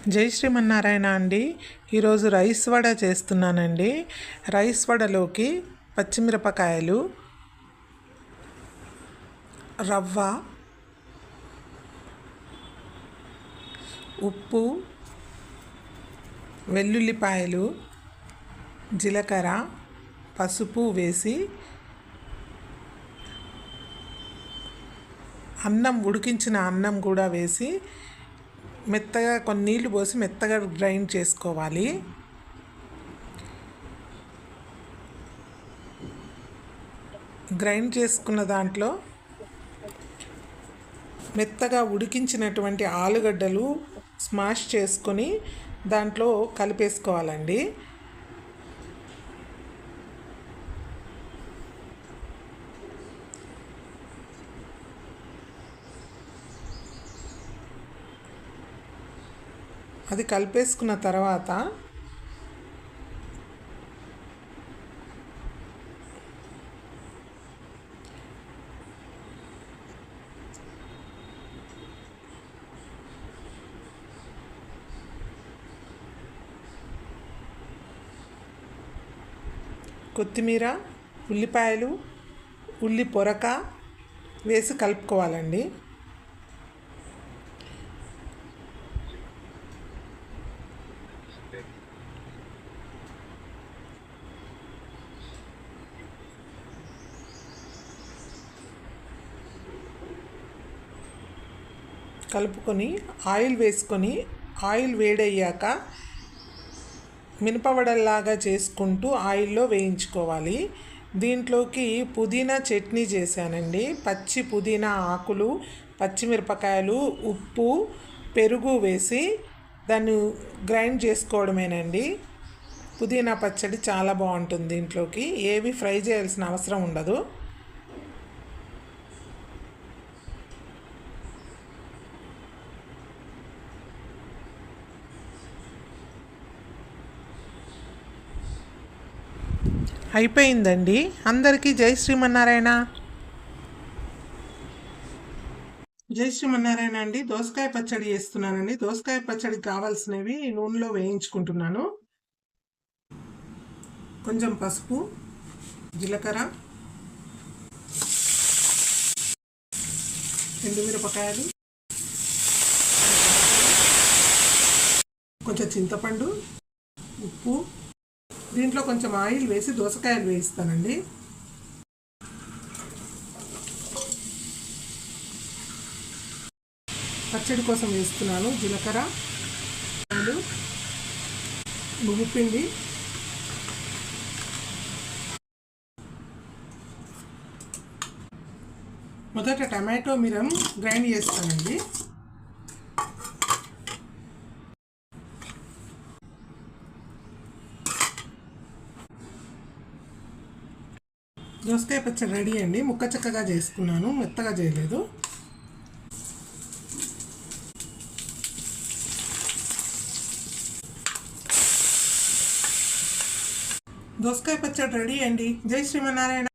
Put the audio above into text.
జై శ్రీమన్నారాయణ అండి. ఈరోజు రైస్ వడ చేస్తున్నానండి. రైస్ వడలోకి పచ్చిమిరపకాయలు, రవ్వ, ఉప్పు, వెల్లుల్లిపాయలు, జీలకర్ర, పసుపు వేసి ఉడికించిన అన్నం కూడా వేసి మెత్తగా కొన్ని నీళ్లు పోసి మెత్తగా గ్రైండ్ చేసుకోవాలి. గ్రైండ్ చేసుకున్న దాంట్లో మెత్తగా ఉడికించినటువంటి ఆలుగడ్డలు స్మాష్ చేసుకొని దాంట్లో కలిపేసుకోవాలండి. అది కలిపేసుకున్న తర్వాత కొత్తిమీర, ఉల్లిపాయలు, ఉల్లి పొరక వేసి కలుపుకోవాలండి. కలుపుకొని ఆయిల్ వేసుకొని ఆయిల్ వేడయ్యాక మినపవడల్లాగా చేసుకుంటూ ఆయిల్లో వేయించుకోవాలి. దీంట్లోకి పుదీనా చట్నీ చేశానండి. పచ్చి పుదీనా ఆకులు, పచ్చిమిరపకాయలు, ఉప్పు, పెరుగు వేసి దాన్ని గ్రైండ్ చేసుకోవడమేనండి. పుదీనా పచ్చడి చాలా బాగుంటుంది. దీంట్లోకి ఏవి ఫ్రై చేయాల్సిన అవసరం ఉండదు. అయిపోయిందండి. అందరికీ జై శ్రీమన్నారాయణ. జై శ్రీమన్నారాయణ అండి. దోసకాయ పచ్చడి చేస్తున్నానండి. దోసకాయ పచ్చడికి కావాల్సినవి నూనెలో వేయించుకుంటున్నాను. కొంచెం పసుపు, జీలకర్ర, ఎండుమిరపకాయలు, కొంచెం చింతపండు, ఉప్పు, దీంట్లో కొంచెం ఆయిల్ వేసి దోసకాయలు వేయిస్తానండి. పచ్చడి కోసం వేస్తున్నాను జీలకర్ర, నువ్వుపిండి, మొదట టమాటో మిరం గ్రైండ్ చేస్తానండి. దోసకాయ పచ్చడి రెడీ అండి. ముక్క చక్కగా చేసుకున్నాను, మెత్తగా చేయలేదు. దోసకాయ పచ్చడి రెడీ అండి. జై శ్రీమన్నారాయణ.